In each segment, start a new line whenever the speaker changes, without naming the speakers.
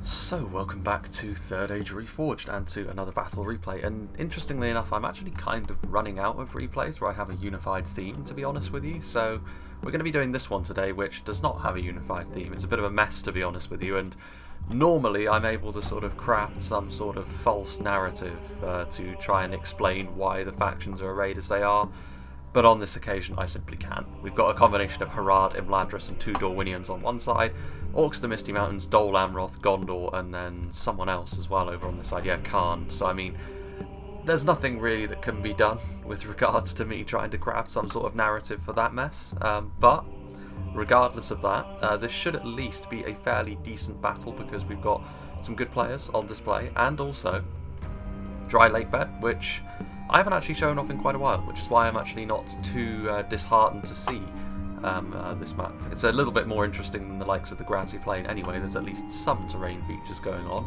So, welcome back to 3rd Age Reforged and to another battle replay, and interestingly enough I'm actually kind of running out of replays where I have a unified theme, to be honest with you, so we're going to be doing this one today which does not have a unified theme. It's a bit of a mess, to be honest with you, and normally I'm able to sort of craft some sort of false narrative to try and explain why the factions are arrayed as they are, but on this occasion I simply can't. We've got a combination of Harad, Imladris and 2 Dorwinions on one side, Orcs of the Misty Mountains, Dol Amroth, Gondor, and then someone else as well over on this side, yeah, Khan. So I mean, there's nothing really that can be done with regards to me trying to craft some sort of narrative for that mess, but regardless of that, this should at least be a fairly decent battle because we've got some good players on display, and also Dry Lake Bed, which I haven't actually shown off in quite a while, which is why I'm actually not too disheartened to see this map. It's a little bit more interesting than the likes of the Grassy Plain anyway. There's at least some terrain features going on,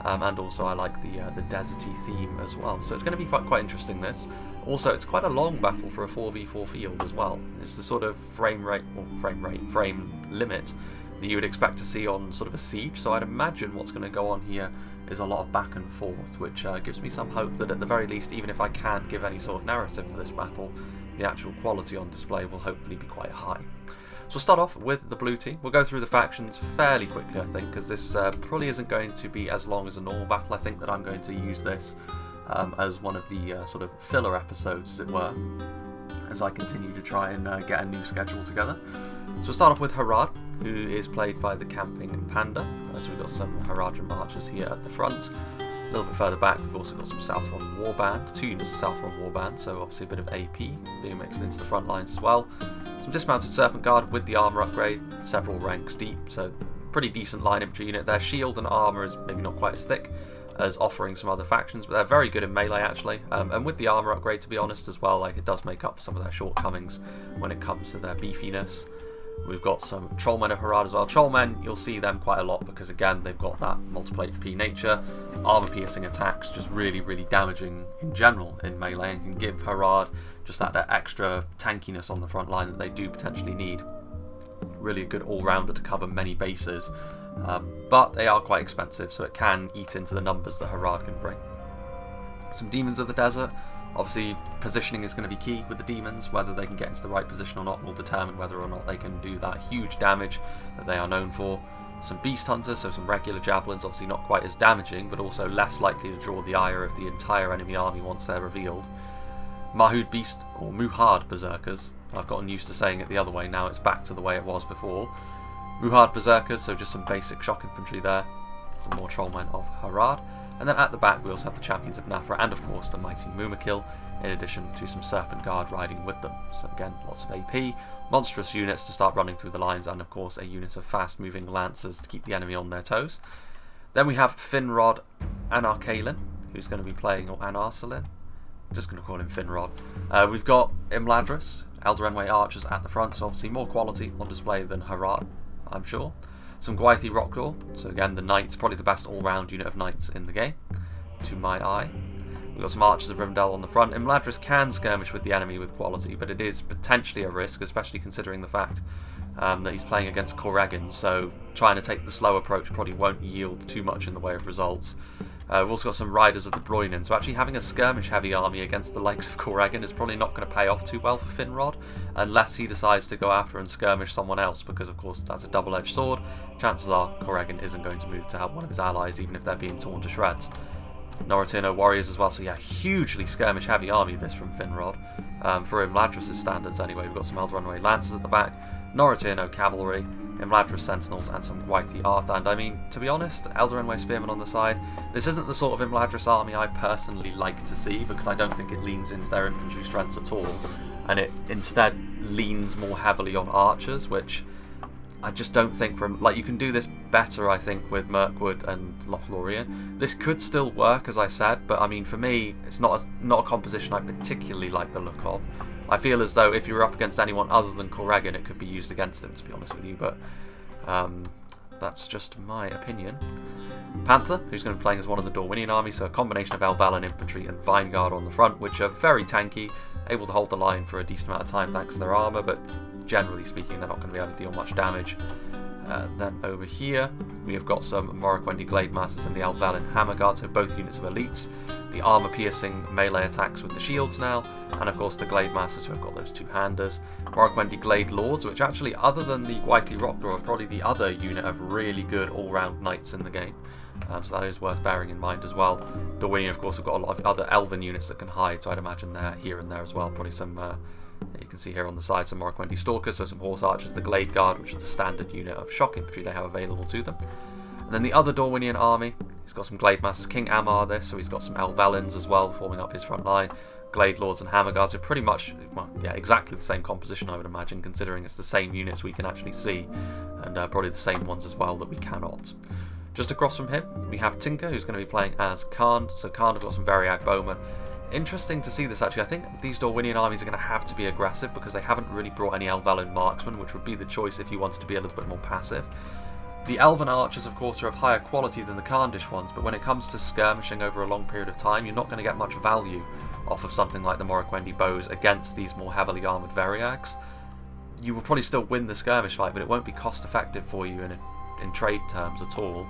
and also I like the deserty theme as well, so it's going to be quite interesting this. Also, it's quite a long battle for a 4v4 field as well. It's the sort of frame limit that you would expect to see on sort of a siege, so I'd imagine what's going to go on here is a lot of back and forth, which gives me some hope that at the very least, even if I can't give any sort of narrative for this battle, the actual quality on display will hopefully be quite high. So we'll start off with the blue team. We'll go through the factions fairly quickly, I think, because this probably isn't going to be as long as a normal battle. I think that I'm going to use this as one of the sort of filler episodes, as it were, as I continue to try and get a new schedule together. So we'll start off with Harad, who is played by the Camping Panda. So we've got some Haradrim archers here at the front. A little bit further back, we've also got some Southron Warband, 2 units of Southron Warband, so obviously a bit of AP being mixed into the front lines as well. Some dismounted Serpent Guard with the armour upgrade, several ranks deep, so pretty decent line infantry unit. Their shield and armour is maybe not quite as thick as offering some other factions, but they're very good in melee actually, and with the armour upgrade, to be honest as well, like it does make up for some of their shortcomings when it comes to their beefiness. We've got some Trollmen of Harad as well. Trollmen, you'll see them quite a lot because again they've got that multiple HP nature, armor piercing attacks, just really damaging in general in melee, and can give Harad just that extra tankiness on the front line that they do potentially need. Really a good all-rounder to cover many bases, but they are quite expensive, so it can eat into the numbers that Harad can bring. Some Demons of the Desert. Obviously, positioning is going to be key with the demons. Whether they can get into the right position or not will determine whether or not they can do that huge damage that they are known for. Some Beast Hunters, so some regular Javelins, obviously not quite as damaging, but also less likely to draw the ire of the entire enemy army once they're revealed. Mahud Beast, or Muhard Berserkers. I've gotten used to saying it the other way, now it's back to the way it was before. Muhard Berserkers, so just some basic shock infantry there. Some more Trollmen of Harad. And then at the back we also have the Champions of Nafra and of course the mighty Mumakil, in addition to some Serpent Guard riding with them. So again, lots of AP, monstrous units to start running through the lines, and of course a unit of fast moving Lancers to keep the enemy on their toes. Then we have Finrod Anarkalin, who's going to be playing, or Anarsalin, just going to call him Finrod. We've got Imladris, Eldarenway archers at the front, so obviously more quality on display than Harad, I'm sure. Some Gwythi Rockdaw, so again the Knights, probably the best all-round unit of Knights in the game, to my eye. We've got some Archers of Rivendell on the front. Imladris can skirmish with the enemy with quality, but it is potentially a risk, especially considering the fact that he's playing against Correggan, so trying to take the slow approach probably won't yield too much in the way of results. We've also got some Riders of the Dorwinion, so actually having a skirmish-heavy army against the likes of Correggan is probably not going to pay off too well for Finrod, unless he decides to go after and skirmish someone else, because of course that's a double-edged sword. Chances are Correggan isn't going to move to help one of his allies, even if they're being torn to shreds. Noratino warriors as well, so yeah, hugely skirmish-heavy army this from Finrod. For Imladris' standards anyway, we've got some Eldarenway Lancers at the back, Noratino cavalry, Imladris Sentinels, and some Gwythi Arthand. I mean, to be honest, Eldarenway Spearmen on the side. This isn't the sort of Imladris army I personally like to see, because I don't think it leans into their infantry strengths at all, and it instead leans more heavily on archers, which I just don't think like, you can do this better, I think, with Mirkwood and Lothlorien. This could still work, as I said, but I mean, for me, it's not a composition I particularly like the look of. I feel as though if you were up against anyone other than Correggan, it could be used against him, to be honest with you, but that's just my opinion. Panther, who's going to be playing as one of the Dorwinion army, so a combination of Elvalan infantry and Vineguard on the front, which are very tanky, able to hold the line for a decent amount of time thanks to their armour, but generally speaking they're not going to be able to deal much damage. Then over here we have got some Morroquendi Glade Masters and the Elvelyn Hammer Guard, so both units of elites. The armor piercing melee attacks with the shields now, and of course the Glade Masters who have got those two-handers. Morroquendi Glade Lords, which actually, other than the Gwaithly Rockdraw, are probably the other unit of really good all-round knights in the game. So that is worth bearing in mind as well. Dorwinion, of course, have got a lot of other elven units that can hide, so I'd imagine they're here and there as well. Probably some, you can see here on the side, some Morroquendi Stalkers, so some Horse Archers, the Glade Guard, which is the standard unit of shock infantry they have available to them. And then the other Dorwinion army, he's got some Glade Masters, King Amar this, so he's got some Elvelyns as well, forming up his front line. Glade Lords and Hammer Guards are pretty much, well, yeah, exactly the same composition, I would imagine, considering it's the same units we can actually see, and probably the same ones as well that we cannot. Just across from him, we have Tinker, who's going to be playing as Khan, so Khan have got some Variag Bowmen. Interesting to see this actually. I think these Dorwinion armies are going to have to be aggressive because they haven't really brought any Elvelyn Marksmen, which would be the choice if you wanted to be a little bit more passive. The Elven Archers, of course, are of higher quality than the Khandish ones, but when it comes to skirmishing over a long period of time, you're not going to get much value off of something like the Morroquendi bows against these more heavily armoured Variags. You will probably still win the skirmish fight, but it won't be cost effective for you in trade terms at all.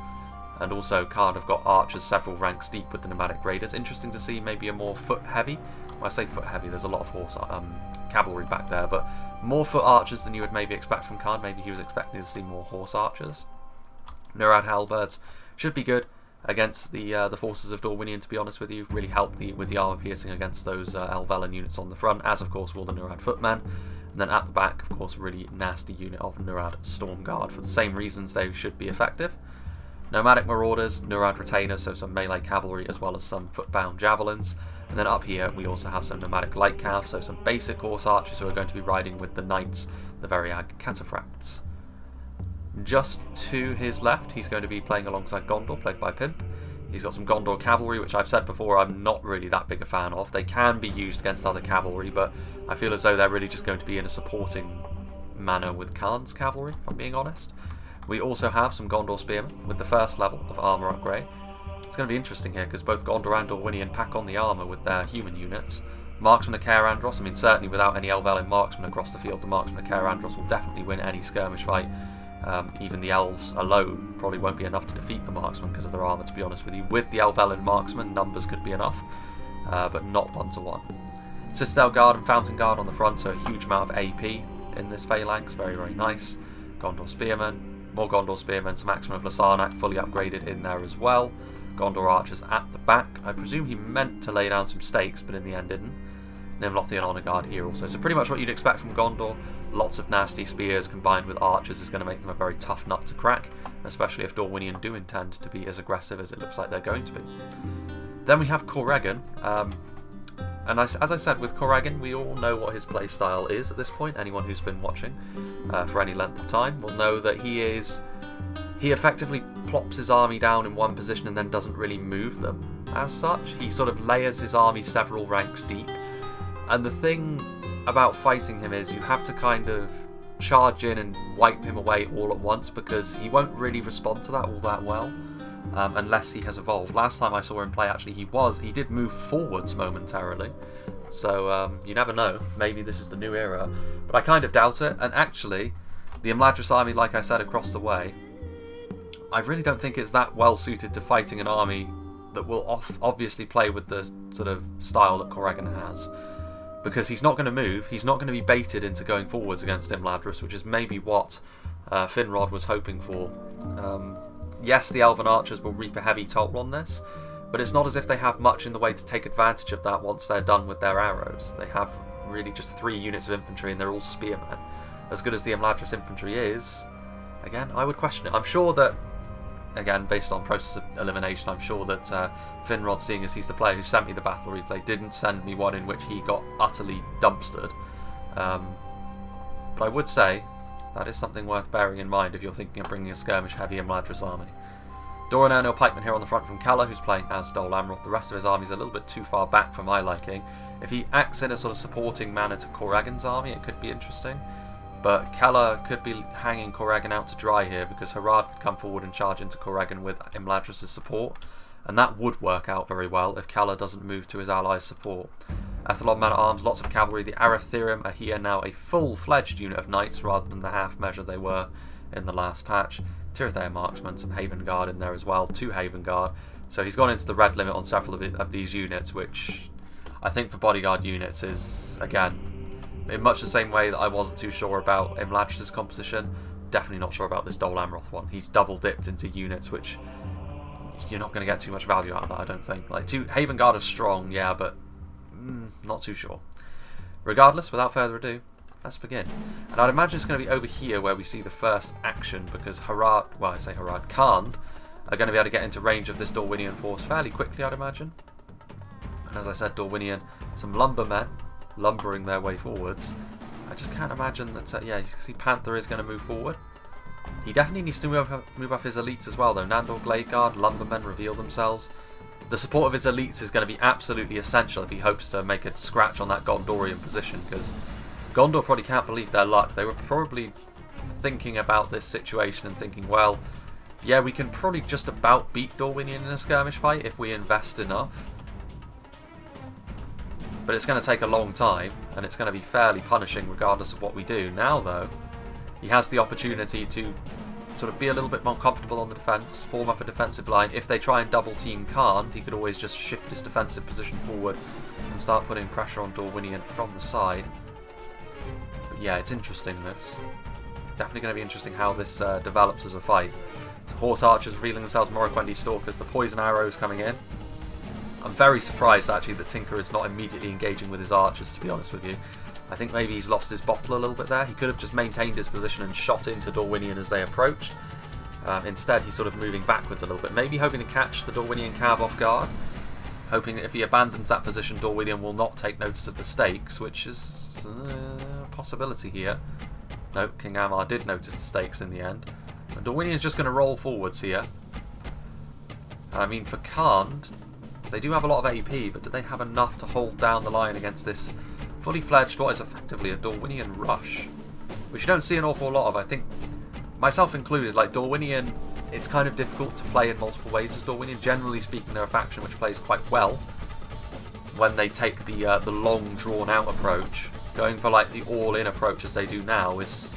And also, Khan have got archers several ranks deep with the nomadic raiders. Interesting to see maybe a more foot heavy. When I say foot heavy, there's a lot of horse cavalry back there, but more foot archers than you would maybe expect from Khan. Maybe he was expecting to see more horse archers. Murad halberds should be good against the forces of Dorwinion, to be honest with you. Really help with the armor piercing against those Elvelyn units on the front, as of course will the Murad footmen. And then at the back, of course, a really nasty unit of Murad Storm Guard. For the same reasons they should be effective. Nomadic Marauders, Murad Retainers, so some melee cavalry as well as some footbound javelins. And then up here we also have some Nomadic Light Cav, so some basic horse archers who are going to be riding with the knights, the Variag Cataphracts. Just to his left, he's going to be playing alongside Gondor, played by Pimp. He's got some Gondor cavalry, which I've said before I'm not really that big a fan of. They can be used against other cavalry, but I feel as though they're really just going to be in a supporting manner with Khan's cavalry, if I'm being honest. We also have some Gondor spearmen with the first level of armour upgrade. It's going to be interesting here because both Gondor and Dorwinion pack on the armour with their human units. Marksman of Caer Andros, I mean certainly without any Elvelyn marksmen across the field, the Marksman of Caer Andros will definitely win any skirmish fight. Even the elves alone probably won't be enough to defeat the marksman because of their armour, to be honest with you. With the Elvelyn marksman, numbers could be enough, but not 1-to-1. Citadel Guard and Fountain Guard on the front, so a huge amount of AP in this phalanx, very, very nice. Gondor Spearmen, more Gondor Spearmen, some Axemen of Lasarnak fully upgraded in there as well. Gondor Archers at the back. I presume he meant to lay down some stakes, but in the end didn't. Nimlothian Honour Guard here also. So pretty much what you'd expect from Gondor. Lots of nasty spears combined with archers is going to make them a very tough nut to crack, especially if Dorwinion do intend to be as aggressive as it looks like they're going to be. Then we have Correggan, and as I said, with Correggan, we all know what his playstyle is at this point. Anyone who's been watching for any length of time will know that he effectively plops his army down in one position and then doesn't really move them as such. He sort of layers his army several ranks deep. And the thing about fighting him is you have to kind of charge in and wipe him away all at once because he won't really respond to that all that well unless he has evolved. Last time I saw him play, actually, he did move forwards momentarily. So you never know. Maybe this is the new era. But I kind of doubt it. And actually, the Imladris army, like I said, across the way, I really don't think it's that well suited to fighting an army that will obviously play with the sort of style that Correggan has. Because he's not going to move, he's not going to be baited into going forwards against Imladris, which is maybe what Finrod was hoping for. Yes, the Elven Archers will reap a heavy toll on this, but it's not as if they have much in the way to take advantage of that once they're done with their arrows. They have really just 3 units of infantry and they're all spearmen. As good as the Imladris infantry is, again, I would question it. I'm sure that, again, based on process of elimination, I'm sure that Finrod, seeing as he's the player who sent me the battle replay, didn't send me one in which he got utterly dumpstered. But I would say that is something worth bearing in mind if you're thinking of bringing a skirmish-heavy Imladris army. Doran Ernil Pikeman here on the front from Kala, who's playing as Dol Amroth. The rest of his army is a little bit too far back for my liking. If he acts in a sort of supporting manner to Correggan's army, it could be interesting. But Kala could be hanging Correggan out to dry here because Harad could come forward and charge into Correggan with Imladris' support, and that would work out very well if Kala doesn't move to his allies' support. Athlon Man-at-Arms, lots of cavalry. The Arathirim are here now a full-fledged unit of knights rather than the half measure they were in the last patch. Tirithea Marksman, some Haven Guard in there as well, 2 Haven Guard. So he's gone into the red limit on several of these units, which I think for bodyguard units is, again, in much the same way that I wasn't too sure about Imladris' composition, definitely not sure about this Dol Amroth one. He's double dipped into units which you're not going to get too much value out of that, I don't think. Like, 2 Haven Guard are strong, yeah, but not too sure. Regardless, without further ado, let's begin. And I'd imagine it's going to be over here where we see the first action, because Harad, well, I say Harad, Khand are going to be able to get into range of this Dorwinion force fairly quickly, I'd imagine. And as I said, Dorwinion, some lumbermen lumbering their way forwards. I just can't imagine that, yeah, you can see Panther is going to move forward. He definitely needs to move up his elites as well, though. Nandor Glade Guard, lumbermen reveal themselves. The support of his elites is going to be absolutely essential if he hopes to make a scratch on that Gondorian position, because Gondor probably can't believe their luck. They were probably thinking about this situation and thinking, well, yeah, we can probably just about beat Dorwinion in a skirmish fight if we invest enough. But it's going to take a long time, and it's going to be fairly punishing regardless of what we do. Now, though, he has the opportunity to sort of be a little bit more comfortable on the defence, form up a defensive line. If they try and double team Khand, he could always just shift his defensive position forward and start putting pressure on Dorwinion from the side. But yeah, it's interesting, this. Definitely going to be interesting how this develops as a fight. So Horse Archers revealing themselves, Morroquendi Stalkers, the poison arrows coming in. I'm very surprised actually that Tinker is not immediately engaging with his archers, to be honest with you. I think maybe he's lost his bottle a little bit there. He could have just maintained his position and shot into Dorwinion as they approached. Instead, he's sort of moving backwards a little bit, maybe hoping to catch the Dorwinion cav off guard. Hoping that if he abandons that position, Dorwinion will not take notice of the stakes, which is a possibility here. No, King Amar did notice the stakes in the end. And Dorwinion is just going to roll forwards here. I mean, for Khand, they do have a lot of AP, but do they have enough to hold down the line against this fully fledged, what is effectively a Dorwinion rush? Which you don't see an awful lot of, I think, myself included. Like, Dorwinion, it's kind of difficult to play in multiple ways as Dorwinion. Generally speaking, they're a faction which plays quite well when they take the long, drawn-out approach. Going for, like, the all-in approach as they do now is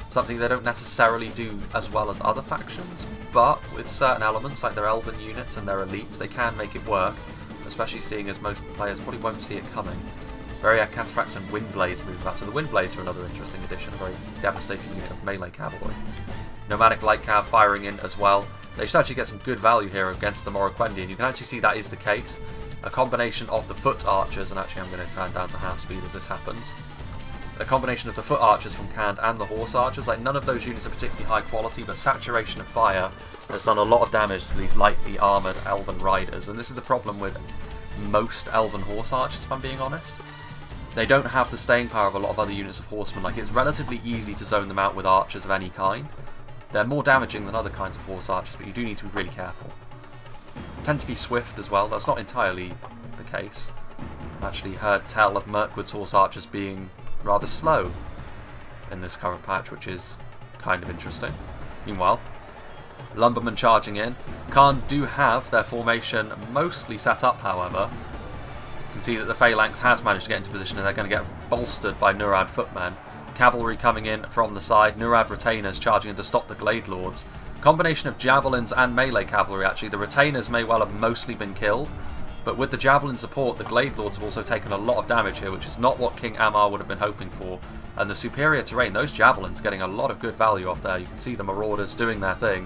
something they don't necessarily do as well as other factions, but with certain elements, like their Elven units and their elites, they can make it work, especially seeing as most players probably won't see it coming. Very Cataphracts and Windblades move that, so the Windblades are another interesting addition, a very devastating unit of melee cavalry. Nomadic Light Cav firing in as well. They should actually get some good value here against the Morroquendi, and you can actually see that is the case. A combination of the Foot Archers, and actually I'm going to turn down to half speed as this happens. A combination of the Foot Archers from Khand and the Horse Archers, like none of those units are particularly high quality, but Saturation of Fire has done a lot of damage to these lightly armoured Elven Riders, and this is the problem with most Elven Horse Archers, if I'm being honest. They don't have the staying power of a lot of other units of Horsemen. Like, it's relatively easy to zone them out with Archers of any kind. They're more damaging than other kinds of Horse Archers, but you do need to be really careful. Tend to be swift as well. That's not entirely the case. I've actually heard tell of Mirkwood's Horse Archers being rather slow in this current patch, which is kind of interesting. Meanwhile, Lumbermen charging in. Khand do have their formation mostly set up, however. You can see that the Phalanx has managed to get into position and they're going to get bolstered by Nurad footmen. Cavalry coming in from the side, Nurad retainers charging in to stop the Glade Lords. Combination of javelins and melee cavalry actually. The retainers may well have mostly been killed, but with the javelin support, the Glade Lords have also taken a lot of damage here, which is not what King Amar would have been hoping for. And the superior terrain, those javelins getting a lot of good value off there. You can see the Marauders doing their thing.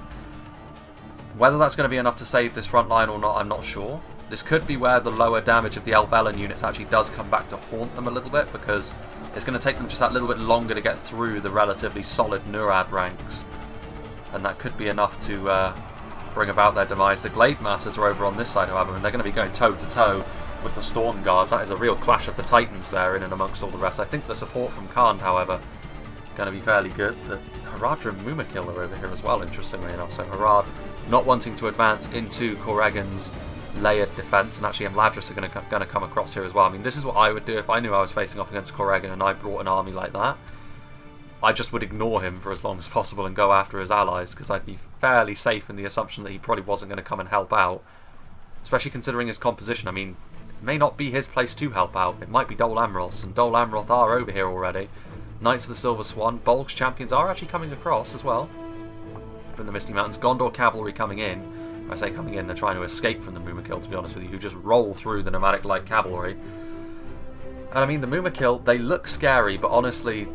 Whether that's going to be enough to save this front line or not, I'm not sure. This could be where the lower damage of the Elvelen units actually does come back to haunt them a little bit, because it's going to take them just that little bit longer to get through the relatively solid Nurad ranks. And that could be enough to bring about their demise. The Glade Masters are over on this side, however, and they're going to be going toe-to-toe with the Storm Guard. That is a real clash of the Titans there in and amongst all the rest. I think the support from Khand, however, going to be fairly good. The Harad and Mumakil are over here as well, interestingly enough. So Harad not wanting to advance into Corrigan's layered defence, and actually Imladris are going to come across here as well. I mean, this is what I would do if I knew I was facing off against Corrigan and I brought an army like that. I just would ignore him for as long as possible and go after his allies, because I'd be fairly safe in the assumption that he probably wasn't going to come and help out, especially considering his composition. I mean, it may not be his place to help out. It might be Dol Amroth's, and Dol Amroth are over here already. Knights of the Silver Swan, Bolg's champions are actually coming across as well. from the Misty Mountains. Gondor cavalry coming in. When I say coming in, they're trying to escape from the Mumakil, to be honest with you, who just roll through the nomadic light cavalry. And I mean, the Mumakil, they look scary, but honestly,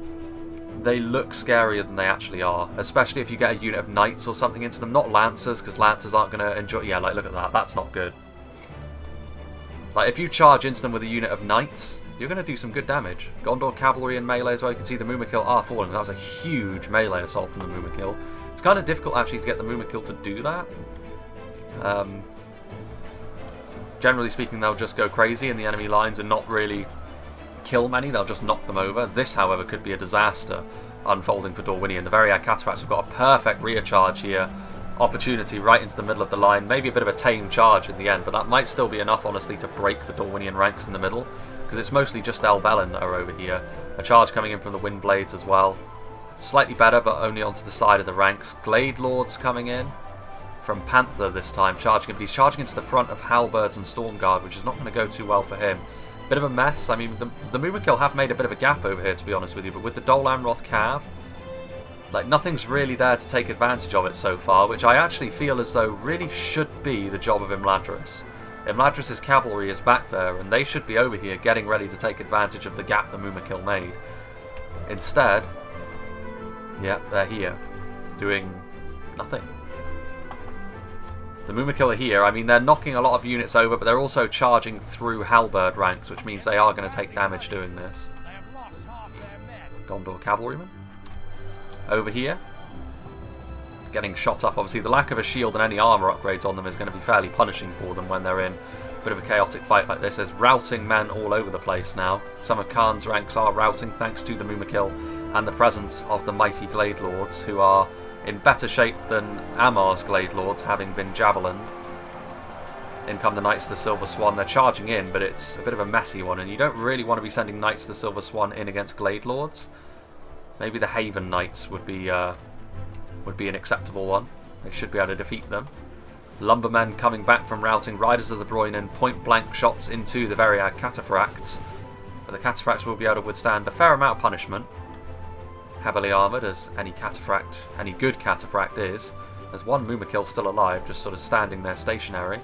they look scarier than they actually are. Especially if you get a unit of knights or something into them. Not lancers, because lancers aren't going to enjoy... Yeah, like, look at that. That's not good. Like, if you charge into them with a unit of knights, you're going to do some good damage. Gondor cavalry and melee as well. You can see the Mumakil are falling. That was a huge melee assault from the Mumakil. It's kind of difficult, actually, to get the Mumakil to do that. Generally speaking, they'll just go crazy in the enemy lines and not really kill many. They'll just knock them over. This, however, could be a disaster unfolding for Dorwinion. The Variag Cataphracts have got a perfect rear charge here. Opportunity right into the middle of the line. Maybe a bit of a tame charge in the end, but that might still be enough, honestly, to break the Dorwinion ranks in the middle, because it's mostly just ELVES that are over here. A charge coming in from the Windblades as well. Slightly better, but only onto the side of the ranks. Glade Lords coming in from Panther this time, charging him. But he's charging into the front of Halberds and Stormguard, which is not going to go too well for him. Bit of a mess. I mean, the Mumakil have made a bit of a gap over here, to be honest with you, but with the Dol Amroth Cav, like, nothing's really there to take advantage of it so far, which I actually feel as though really should be the job of Imladris. Imladris' cavalry is back there, and they should be over here getting ready to take advantage of the gap the Mumakil made. Instead, yep, they're here, doing nothing. The Mumakil are here. I mean, they're knocking a lot of units over, but they're also charging through Halberd ranks, which means they are going to take damage doing this. Gondor cavalrymen over here, getting shot up. Obviously, the lack of a shield and any armor upgrades on them is going to be fairly punishing for them when they're in a bit of a chaotic fight like this. There's routing men all over the place now. Some of Khan's ranks are routing thanks to the Mumakil and the presence of the mighty Glade Lords, who are in better shape than Amar's Glade Lords, having been javelined. In come the Knights of the Silver Swan. They're charging in, but it's a bit of a messy one, and you don't really want to be sending Knights of the Silver Swan in against Glade Lords. Maybe the Haven Knights would be an acceptable one. They should be able to defeat them. Lumbermen coming back from routing. Riders of the Dorwinion, point-blank shots into the Variag Cataphracts. But the Cataphracts will be able to withstand a fair amount of punishment. Heavily armoured, as any good Cataphract is. There's one Mumakil still alive, just sort of standing there stationary.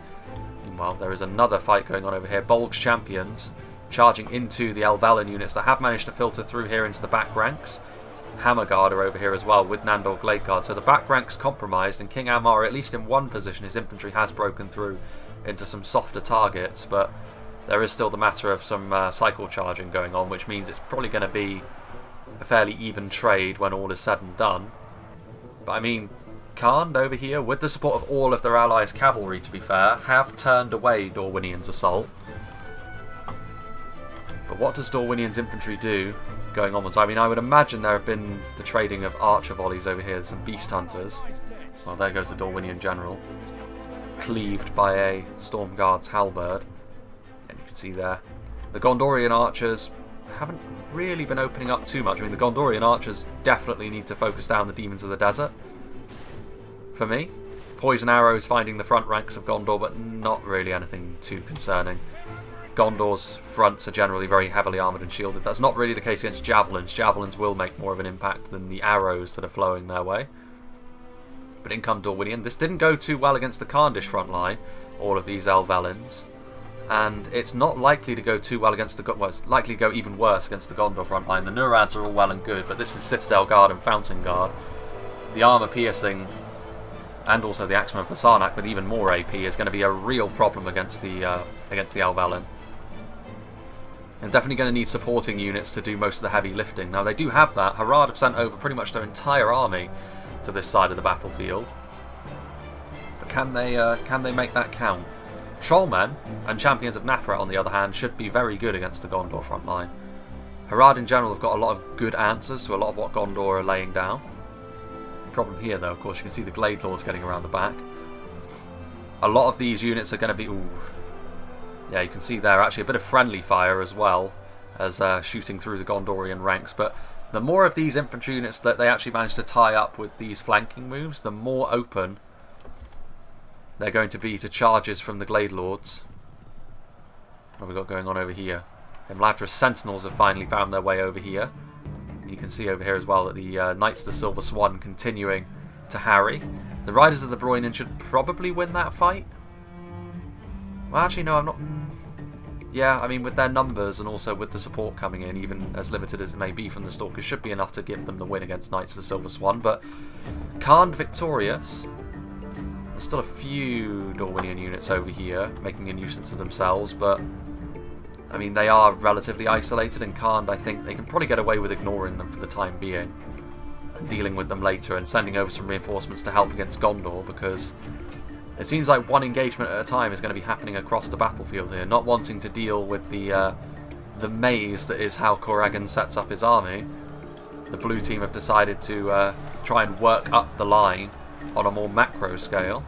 Meanwhile, there is another fight going on over here. Bolg Champions charging into the ELVES units that have managed to filter through here into the back ranks. Hammerguard are over here as well with Nandor Gladeguard. So the back ranks compromised, and King Amar, at least in one position, his infantry has broken through into some softer targets, but there is still the matter of some cycle charging going on, which means it's probably going to be a fairly even trade when all is said and done. But I mean, Khan over here, with the support of all of their allies' cavalry, to be fair, have turned away Dorwinion's assault. But what does Dorwinion's infantry do going onwards? I mean, I would imagine there have been the trading of archer volleys over here, some beast hunters. Well, there goes the Dorwinion general, cleaved by a Stormguard's halberd. And you can see there, the Gondorian archers haven't really been opening up too much. I mean, the Gondorian archers definitely need to focus down the demons of the desert. For me, poison arrows finding the front ranks of Gondor, but not really anything too concerning. Gondor's fronts are generally very heavily armoured and shielded. That's not really the case against javelins. Javelins will make more of an impact than the arrows that are flowing their way. But in come Dorwinion. This didn't go too well against the Khandish front line, all of these ELVES. And it's not likely to go too well against the... Well, it's likely to go even worse against the Gondor front line. The Nurads are all well and good, but this is Citadel Guard and Fountain Guard. The armour piercing and also the Axemen of Basarnak with even more AP is going to be a real problem against the ELVES. And definitely going to need supporting units to do most of the heavy lifting. Now they do have that. Harad have sent over pretty much their entire army to this side of the battlefield. But can they make that count? Trollmen and Champions of Nafrat, on the other hand, should be very good against the Gondor front line. Harad in general have got a lot of good answers to a lot of what Gondor are laying down. The problem here, though, of course, you can see the Glade Lords getting around the back. A lot of these units are going to be... Ooh, yeah, you can see there actually a bit of friendly fire as well as shooting through the Gondorian ranks. But the more of these infantry units that they actually manage to tie up with these flanking moves, the more open they're going to be to charges from the Glade Lords. What have we got going on over here? Imladris Sentinels have finally found their way over here. You can see over here as well that the Knights of the Silver Swan continuing to harry. The Riders of the Dorwinion should probably win that fight. Well, actually, no, I'm not... Yeah, I mean, with their numbers and also with the support coming in, even as limited as it may be from the Stalkers, should be enough to give them the win against Knights of the Silver Swan. But Khan victorious. There's still a few Dorwinion units over here, making a nuisance of themselves, but... I mean, they are relatively isolated, and Khan, I think, they can probably get away with ignoring them for the time being. And dealing with them later and sending over some reinforcements to help against Gondor, because... It seems like one engagement at a time is going to be happening across the battlefield here, not wanting to deal with the maze that is how Corrigan sets up his army. The blue team have decided to try and work up the line on a more macro scale.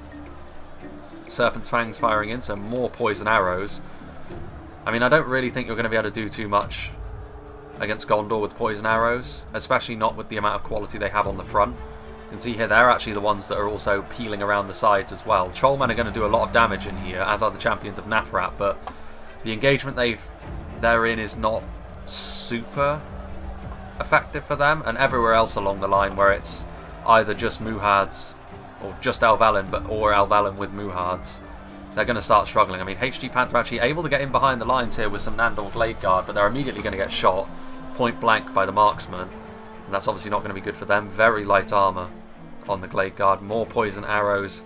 Serpent's Fangs firing in, so more poison arrows. I mean, I don't really think you're going to be able to do too much against Gondor with poison arrows, especially not with the amount of quality they have on the front. You can see here they're actually the ones that are also peeling around the sides as well. Trollmen are going to do a lot of damage in here, as are the champions of Nathrat, but the engagement they're in is not super effective for them, and everywhere else along the line where it's either just Muhads or just Elvalin, or Elvalin with Muhads, they're going to start struggling. I mean, HG Panther actually able to get in behind the lines here with some Nandor Glade Guard, but they're immediately going to get shot point blank by the marksman, and that's obviously not going to be good for them. Very light armour on the Glade Guard. More poison arrows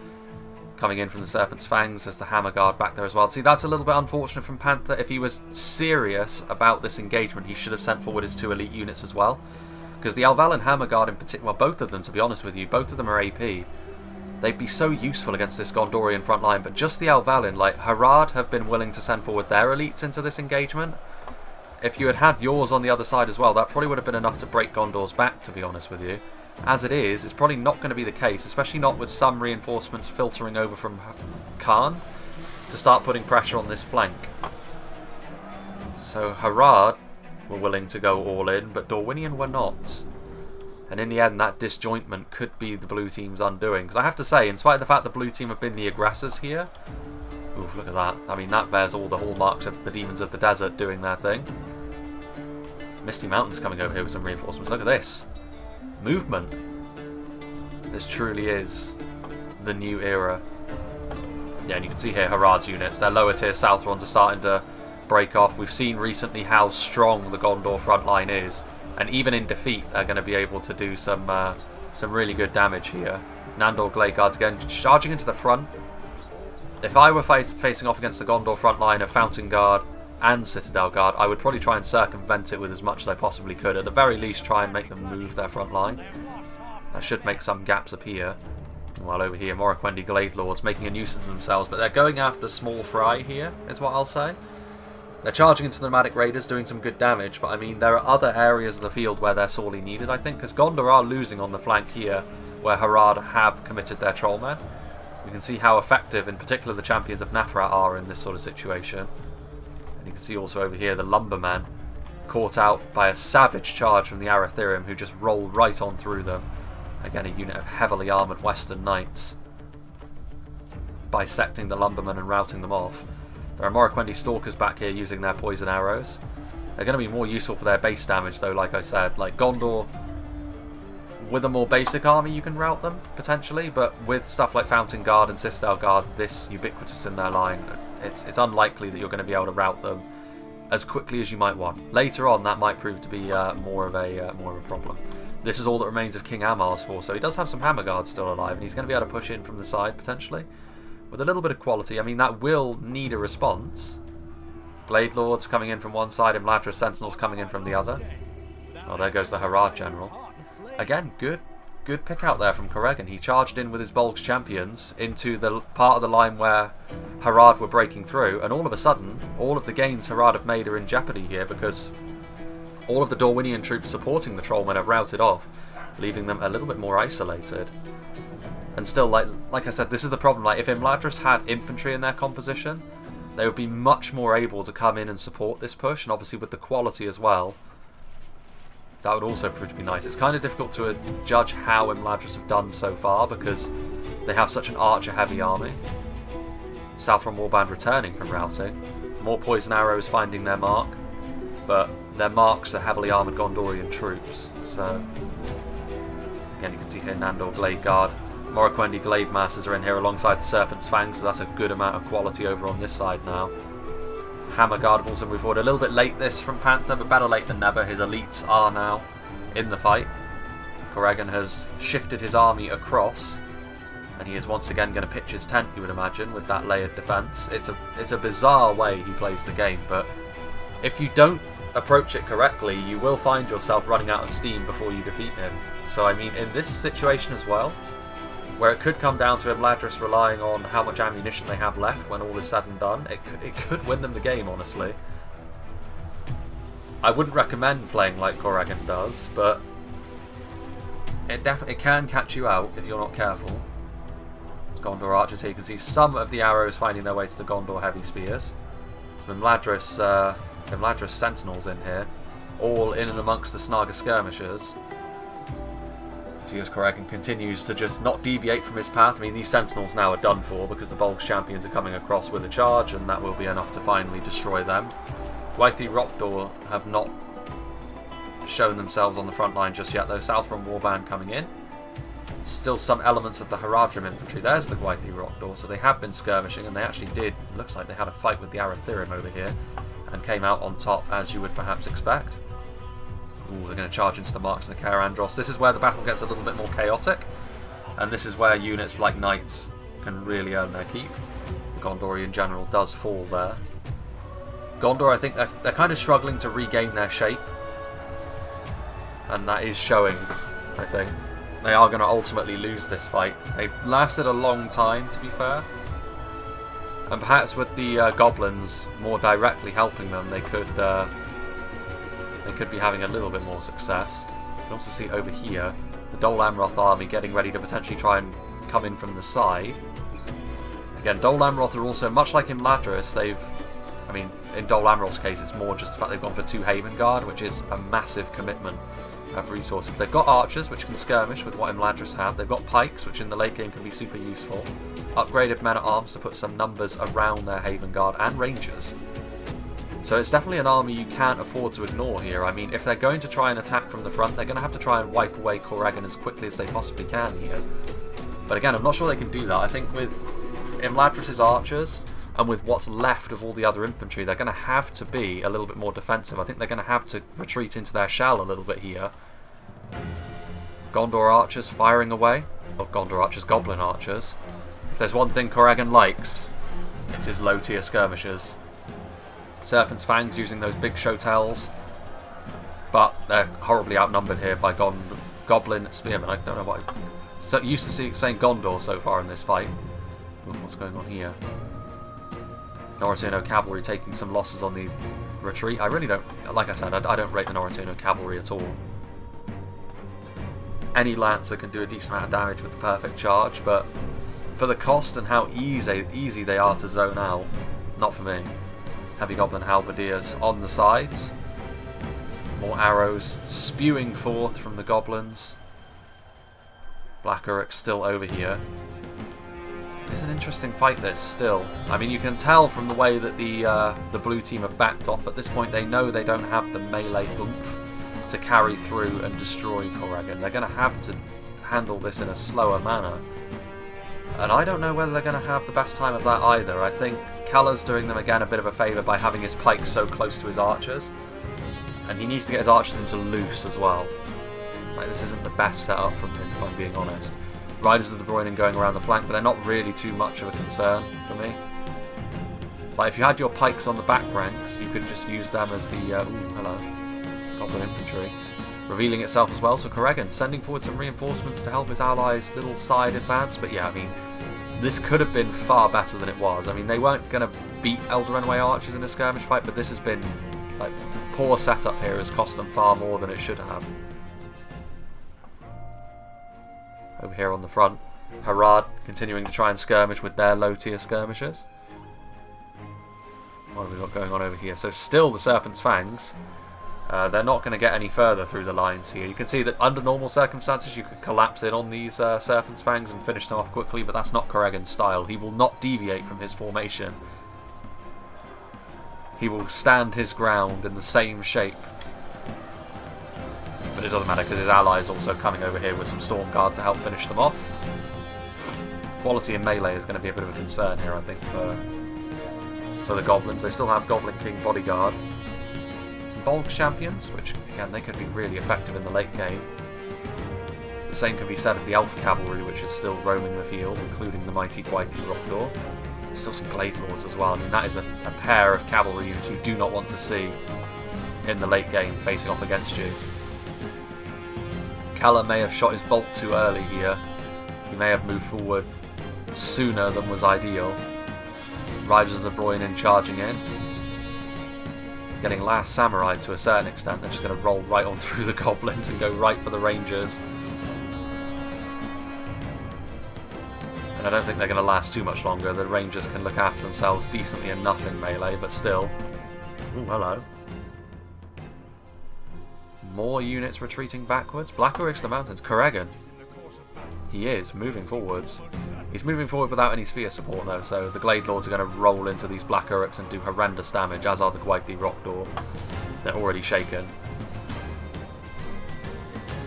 coming in from the Serpent's Fangs. There's the Hammer Guard back there as well. See, that's a little bit unfortunate from Panther. If he was serious about this engagement, he should have sent forward his 2 elite units as well. Because the Elvalin Hammer Guard in particular, well, both of them, to be honest with you, both of them are AP. They'd be so useful against this Gondorian front line, but just the Elvalin, like Harad have been willing to send forward their elites into this engagement. If you had had yours on the other side as well, that probably would have been enough to break Gondor's back, to be honest with you. As it is, it's probably not going to be the case, especially not with some reinforcements filtering over from Khan to start putting pressure on this flank. So Harad were willing to go all in, but Dorwinion were not. And in the end, that disjointment could be the blue team's undoing. Because I have to say, in spite of the fact the blue team have been the aggressors here, oof, look at that. I mean, that bears all the hallmarks of the Demons of the Desert doing their thing. Misty Mountain's coming over here with some reinforcements. Look at this. Movement. This truly is the new era. Yeah, and you can see here Harad's units. Their lower tier south ones are starting to break off. We've seen recently how strong the Gondor front line is, and even in defeat they're going to be able to do some really good damage here. Nandor Glade Guards again charging into the front. If I were facing off against the Gondor front line of Fountain Guard and Citadel Guard, I would probably try and circumvent it with as much as I possibly could. At the very least, try and make them move their front line. That should make some gaps appear. While over here, Morroquendi Glade Lords making a nuisance of themselves, but they're going after Small Fry here, is what I'll say. They're charging into the Nomadic Raiders, doing some good damage, but I mean, there are other areas of the field where they're sorely needed, I think, because Gondor are losing on the flank here, where Harad have committed their Trollmen. You can see how effective, in particular, the champions of Nathrat are in this sort of situation. You can see also over here the Lumbermen caught out by a savage charge from the Arathirium, who just roll right on through them. Again, a unit of heavily armoured Western Knights bisecting the Lumbermen and routing them off. There are Morroquendi Stalkers back here using their poison arrows. They're going to be more useful for their base damage though, like I said. Like Gondor, with a more basic army you can rout them, potentially, but with stuff like Fountain Guard and Citadel Guard this ubiquitous in their line, it's unlikely that you're going to be able to rout them as quickly as you might want. Later on, that might prove to be more of a problem. This is all that remains of King Amar's force, so he does have some Hammer Guards still alive, and he's going to be able to push in from the side, potentially. With a little bit of quality, I mean, that will need a response. Glade Lords coming in from one side, Imladris Sentinels coming in from the other. Oh, there goes the Harad General. Again, good pick out there from Corrigan. He charged in with his Bolg's champions into the part of the line where Harad were breaking through, and all of a sudden, all of the gains Harad have made are in jeopardy here, because all of the Dorwinion troops supporting the Trollmen have routed off, leaving them a little bit more isolated. And still, like I said, this is the problem. Like, if Imladris had infantry in their composition, they would be much more able to come in and support this push, and obviously with the quality as well, that would also prove to be nice. It's kind of difficult to judge how Imladris have done so far, because they have such an archer-heavy army. Southron Warband returning from routing. More poison arrows finding their mark, but their marks are heavily armoured Gondorian troops. So, again, you can see here Nandor Glade Guard Morroquendi Glade Masters are in here alongside the Serpent's Fang, so that's a good amount of quality over on this side now. Hammer Guard have also moved forward. A little bit late this from Panther, but better late than never. His elites are now in the fight. Corrigan has shifted his army across, and he is once again going to pitch his tent, you would imagine, with that layered defence. It's a bizarre way he plays the game, but if you don't approach it correctly, you will find yourself running out of steam before you defeat him. So I mean, in this situation as well, where it could come down to Imladris relying on how much ammunition they have left when all is said and done, it could win them the game, honestly. I wouldn't recommend playing like Corrigan does, but it definitely can catch you out if you're not careful. Gondor archers here, you can see some of the arrows finding their way to the Gondor heavy spears. Some Imladris sentinels in here, all in and amongst the Snaga skirmishers. See as Corrigan continues to just not deviate from his path. I mean, these sentinels now are done for because the Bolgs champions are coming across with a charge, and that will be enough to finally destroy them. Gwythi Rokdor have not shown themselves on the front line just yet, though. Southron Warband coming in. Still some elements of the Haradrim infantry. There's the Gwythi Rokdor, so they have been skirmishing, and they actually did. Looks like they had a fight with the Arathirim over here and came out on top, as you would perhaps expect. Ooh, they're going to charge into the marks of the Karandros. This is where the battle gets a little bit more chaotic, and this is where units like Knights can really earn their keep. The Gondorian general does fall there. Gondor, I think they're kind of struggling to regain their shape, and that is showing, I think. They are going to ultimately lose this fight. They've lasted a long time, to be fair, and perhaps with the goblins more directly helping them, they could be having a little bit more success. You can also see over here the Dol Amroth army getting ready to potentially try and come in from the side. Again, Dol Amroth are also, much like Imladris, I mean, in Dol Amroth's case, it's more just the fact they've gone for 2 Haven Guard, which is a massive commitment of resources. They've got archers, which can skirmish with what Imladris have. They've got pikes, which in the late game can be super useful. Upgraded men-at-arms to put some numbers around their Haven Guard, and rangers. So it's definitely an army you can't afford to ignore here. I mean, if they're going to try and attack from the front, they're going to have to try and wipe away Corrigan as quickly as they possibly can here. But again, I'm not sure they can do that. I think with Imladris' archers, and with what's left of all the other infantry, they're going to have to be a little bit more defensive. I think they're going to have to retreat into their shell a little bit here. Gondor archers firing away. Or Gondor archers, Goblin archers. If there's one thing Corrigan likes, it's his low-tier skirmishers. Serpent's Fangs using those big shotels, but they're horribly outnumbered here by Goblin Spearmen. I don't know why. So used to saying Gondor so far in this fight. Ooh, what's going on here? Norretino cavalry taking some losses on the retreat. I really don't, like I said, I don't rate the Norretino cavalry at all. Any lancer can do a decent amount of damage with the perfect charge, but for the cost and how easy they are to zone out, not for me. Heavy Goblin Halberdiers on the sides. More arrows spewing forth from the Goblins. Black Uruk still over here. It's an interesting fight, this, still. I mean, you can tell from the way that the blue team have backed off. At this point, they know they don't have the melee oomph to carry through and destroy Corrigan. They're going to have to handle this in a slower manner. And I don't know whether they're going to have the best time of that either. I think Keller's doing them again a bit of a favour by having his pikes so close to his archers. And he needs to get his archers into loose as well. Like, this isn't the best setup from him, if I'm being honest. Riders of the Dorwinion going around the flank, but they're not really too much of a concern for me. Like, if you had your pikes on the back ranks, you could just use them as the... ooh, hello. Goblin infantry. Revealing itself as well, so Corrigan sending forward some reinforcements to help his allies' little side advance. But yeah, I mean, this could have been far better than it was. I mean, they weren't going to beat Elder Runaway archers in a skirmish fight, but this has been, like, poor setup here has cost them far more than it should have. Over here on the front, Harad continuing to try and skirmish with their low-tier skirmishers. What have we got going on over here? So still the Serpent's Fangs. They're not going to get any further through the lines here. You can see that under normal circumstances you could collapse in on these Serpent's Fangs and finish them off quickly, but that's not Corrigan's style. He will not deviate from his formation. He will stand his ground in the same shape. But it doesn't matter because his ally is also coming over here with some Storm Guard to help finish them off. quality in melee is going to be a bit of a concern here, I think, for the Goblins. They still have Goblin King Bodyguard. Some Bulk Champions, which, again, they could be really effective in the late game. The same can be said of the Elf Cavalry, which is still roaming the field, including the mighty Gwaithdy Rockdor. There's still some Glade Lords as well. I mean, that is a pair of cavalry units you do not want to see in the late game facing off against you. Kalla may have shot his bolt too early here. He may have moved forward sooner than was ideal. Riders of the Dorwinion charging in. Getting Last Samurai to a certain extent. They're just going to roll right on through the Goblins and go right for the Rangers. And I don't think they're going to last too much longer. The Rangers can look after themselves decently enough in melee, but still. Ooh, hello. More units retreating backwards. Black Oryx the Mountains. Corrigan. He is moving forwards. He's moving forward without any spear support though, so the Glade Lords are going to roll into these Black Oryx and do horrendous damage, as are the Gwaithdy Rockdor. They're already shaken.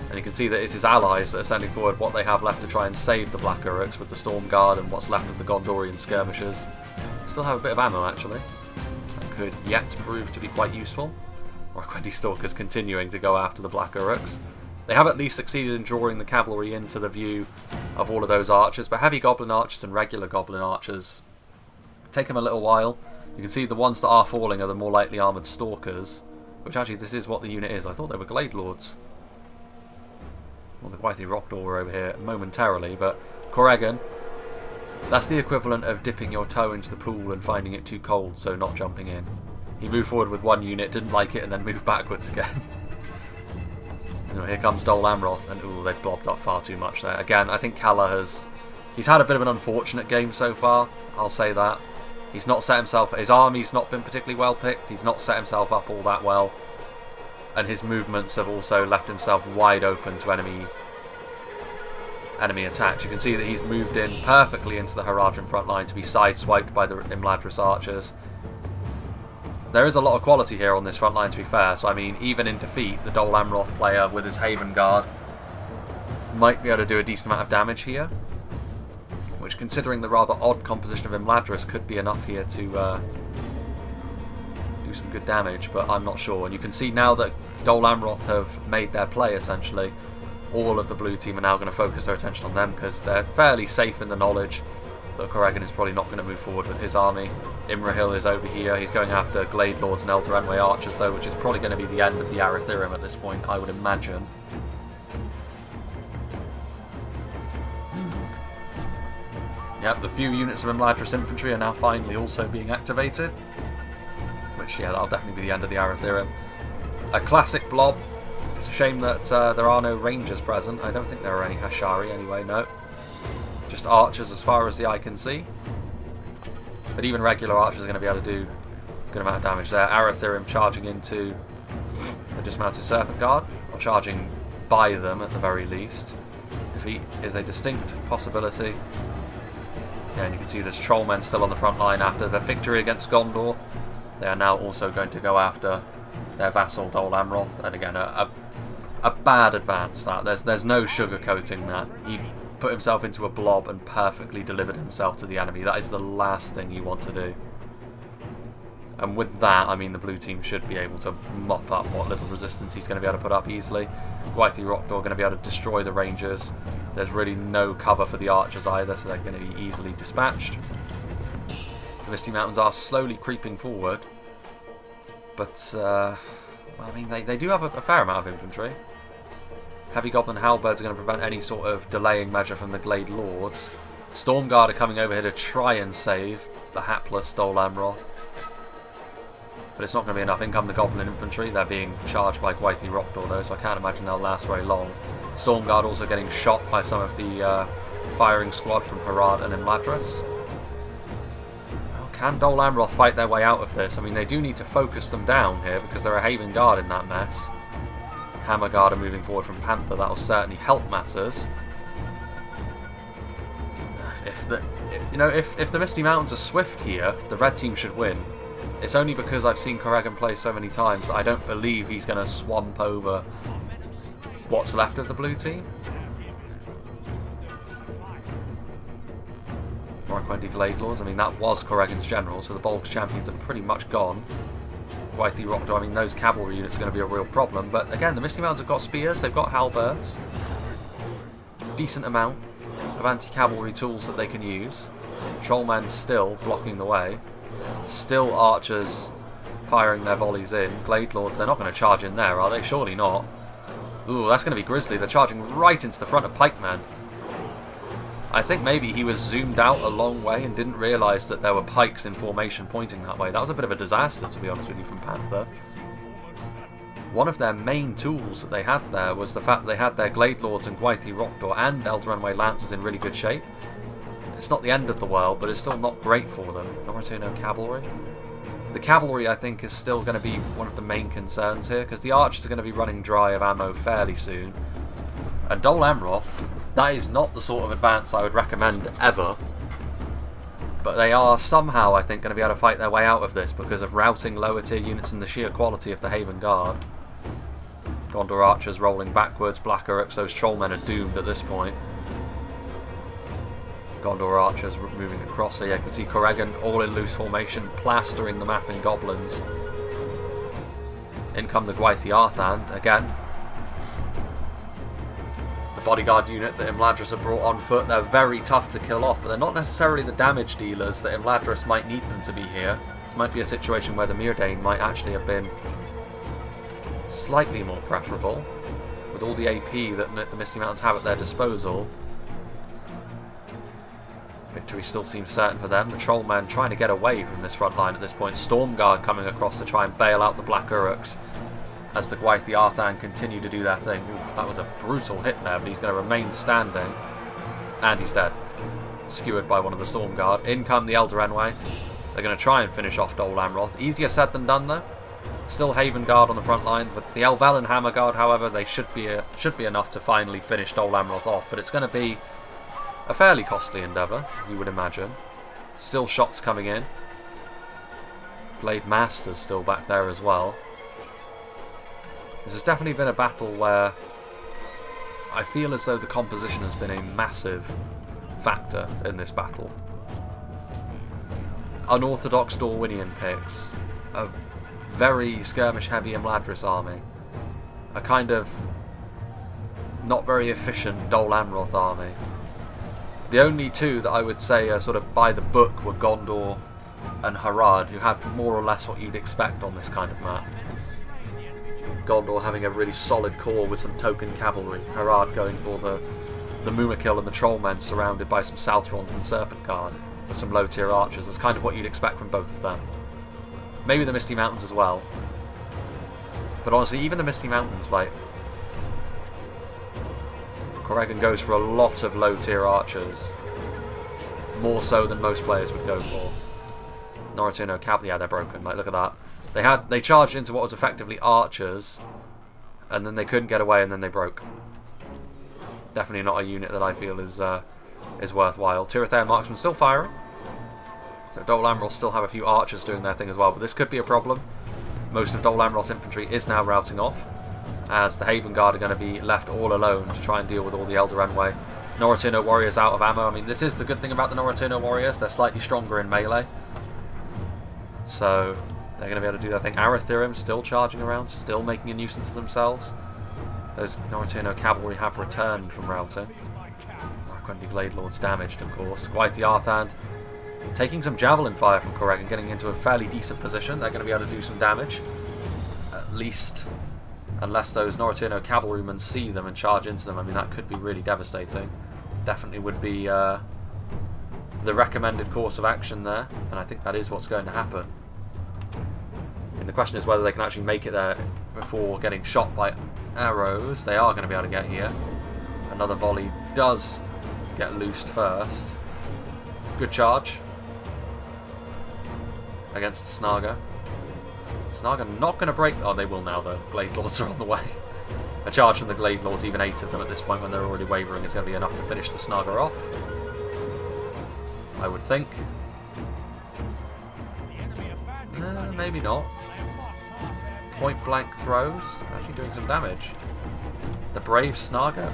And you can see that it's his allies that are sending forward what they have left to try and save the Black Oryx with the Storm Guard and what's left of the Gondorian skirmishers. Still have a bit of ammo actually. That could yet prove to be quite useful. Gwaithdy Stalkers continuing to go after the Black Oryx. They have at least succeeded in drawing the cavalry into the view of all of those archers, but heavy goblin archers and regular goblin archers take them a little while. You can see the ones that are falling are the more lightly armoured stalkers, which actually this is what the unit is. I thought they were Glade Lords. Well, the Gwaithdy Rockdor were over here momentarily, but Corrigan, that's the equivalent of dipping your toe into the pool and finding it too cold, so not jumping in. He moved forward with one unit, didn't like it, and then moved backwards again. Anyway, here comes Dol Amroth, and ooh, they've blobbed up far too much there. Again, I think Kalla he's had a bit of an unfortunate game so far, I'll say that. He's not set himself, his army's not been particularly well picked, he's not set himself up all that well, and his movements have also left himself wide open to enemy attacks. You can see that he's moved in perfectly into the Haradrim front line to be sideswiped by the Imladris archers. There is a lot of quality here on this front line, to be fair, so I mean, even in defeat, the Dol Amroth player with his Haven Guard might be able to do a decent amount of damage here, which, considering the rather odd composition of Imladris, could be enough here to do some good damage, but I'm not sure. And you can see now that Dol Amroth have made their play, essentially, all of the blue team are now going to focus their attention on them, because they're fairly safe in the knowledge that Corrigan is probably not going to move forward with his army. Imrahil is over here. He's going after Glade Lords and Elder Enway Archers, though, which is probably going to be the end of the Arathirim at this point, I would imagine. Yep, the few units of Imladris infantry are now finally also being activated. Which, yeah, that'll definitely be the end of the Arathirim. A classic blob. It's a shame that there are no rangers present. I don't think there are any Hashari anyway, no. Just archers as far as the eye can see. But even regular archers are going to be able to do a good amount of damage there. Arathirim charging into the dismounted Serpent Guard, or charging by them at the very least. Defeat is a distinct possibility. Yeah, and you can see there's Trollmen still on the front line after the victory against Gondor. They are now also going to go after their vassal Dol Amroth, and again a bad advance. That there's no sugarcoating that. He put himself into a blob and perfectly delivered himself to the enemy. That is the last thing you want to do. And with that, I mean, the blue team should be able to mop up what little resistance he's going to be able to put up easily. Gwaithdy Rockdor going to be able to destroy the Rangers. There's really no cover for the archers either, so they're going to be easily dispatched. The Misty Mountains are slowly creeping forward, but well, I mean, they do have a fair amount of infantry. Heavy Goblin Halberds are going to prevent any sort of delaying measure from the Glade Lords. Storm Guard are coming over here to try and save the hapless Dol Amroth. But it's not going to be enough. In come the Goblin Infantry. They're being charged by Gwaithdy Rockdor though, so I can't imagine they'll last very long. Storm Guard also getting shot by some of the firing squad from Harad and Imladris. Well, can Dol Amroth fight their way out of this? I mean, they do need to focus them down here because they're a Haven Guard in that mess. Hammer Guard are moving forward from Panther. That'll certainly help matters. If the Misty Mountains are swift here, the red team should win. It's only because I've seen Corrigan play so many times that I don't believe he's going to swamp over what's left of the blue team. Marquendi Glade Lords. I mean, that was Corrigan's general, so the Bolgs champions are pretty much gone. Gwythi Rockdor, I mean, those cavalry units are going to be a real problem. But again, the Misty Mountains have got spears, they've got halberds. Decent amount of anti-cavalry tools that they can use. Trollmen still blocking the way. Still archers firing their volleys in. Glade Lords, they're not going to charge in there, are they? Surely not. Ooh, that's going to be grisly. They're charging right into the front of pikemen. I think maybe he was zoomed out a long way and didn't realise that there were pikes in formation pointing that way. That was a bit of a disaster, to be honest with you, from Panther. One of their main tools that they had there was the fact that they had their Glade Lords and Gwythi Rockdor and Eldraenway Lancers in really good shape. It's not the end of the world, but it's still not great for them. Norröno Cavalry. The cavalry, I think, is still going to be one of the main concerns here, because the archers are going to be running dry of ammo fairly soon. And Dol Amroth, that is not the sort of advance I would recommend ever. But they are somehow, I think, going to be able to fight their way out of this because of routing lower tier units and the sheer quality of the Haven Guard. Gondor archers rolling backwards, Black Uruks, those trollmen are doomed at this point. Gondor archers moving across, so yeah, you can see Corrigan all in loose formation, plastering the map in goblins. In come the Gwythi Arthand, again. The bodyguard unit that Imladris have brought on foot, they're very tough to kill off, but they're not necessarily the damage dealers that Imladris might need them to be here. This might be a situation where the Myrdain might actually have been slightly more preferable, with all the AP that the Misty Mountains have at their disposal. Victory still seems certain for them. The Trollmen trying to get away from this front line at this point. Stormguard coming across to try and bail out the Black Uruks as the Gwythi Arthand continue to do their thing. Oof, that was a brutal hit there, but he's going to remain standing. And he's dead. Skewered by one of the Stormguard. In come the Eldraenway. They're going to try and finish off Dol Amroth. Easier said than done, though. Still Haven Guard on the front line. With the Elvelen Hammer Guard, however, they should be enough to finally finish Dol Amroth off. But it's going to be a fairly costly endeavour, you would imagine. Still shots coming in. Blade Master's still back there as well. This has definitely been a battle where I feel as though the composition has been a massive factor in this battle. Unorthodox Dorwinion picks, a very skirmish-heavy Imladris army, a kind of not very efficient Dol Amroth army. The only two that I would say are sort of by the book were Gondor and Harad, who had more or less what you'd expect on this kind of map. Gondor having a really solid core with some token cavalry, Harad going for the Mumakil and the Trollmen surrounded by some Southrons and Serpent Guard with some low tier archers. That's kind of what you'd expect from both of them. Maybe the Misty Mountains as well. But honestly, even the Misty Mountains, like, Corrigan goes for a lot of low tier archers. More so than most players would go for. Norröno Cavalry, yeah, they're broken. Like, look at that. They charged into what was effectively archers, and then they couldn't get away, and then they broke. Definitely not a unit that I feel is worthwhile. Tirithea Marksman still firing. So Dol Amroth still have a few archers doing their thing as well, but this could be a problem. Most of Dol Amroth's infantry is now routing off, as the Haven Guard are going to be left all alone to try and deal with all the Eldraenway. Norröno warriors out of ammo. I mean, this is the good thing about the Norröno warriors. They're slightly stronger in melee. So they're going to be able to do their thing. Arathirim still charging around, still making a nuisance of themselves. Those Norröno cavalry have returned from routing. Marquendi Glade Lords damaged, of course. Gwythi Arthand taking some javelin fire from Corrigan, getting into a fairly decent position. They're going to be able to do some damage. At least, unless those Norröno cavalrymen see them and charge into them. I mean, that could be really devastating. Definitely would be the recommended course of action there, and I think that is what's going to happen. And the question is whether they can actually make it there before getting shot by arrows. They are going to be able to get here. Another volley does get loosed first. Good charge against the Snaga. Snaga not going to break. Oh, they will now though. Glade Lords are on the way. A charge from the Glade Lords, even 8 of them at this point when they're already wavering, is going to be enough to finish the Snaga off, I would think. Maybe not. Point blank throws, actually doing some damage. The brave Snaga.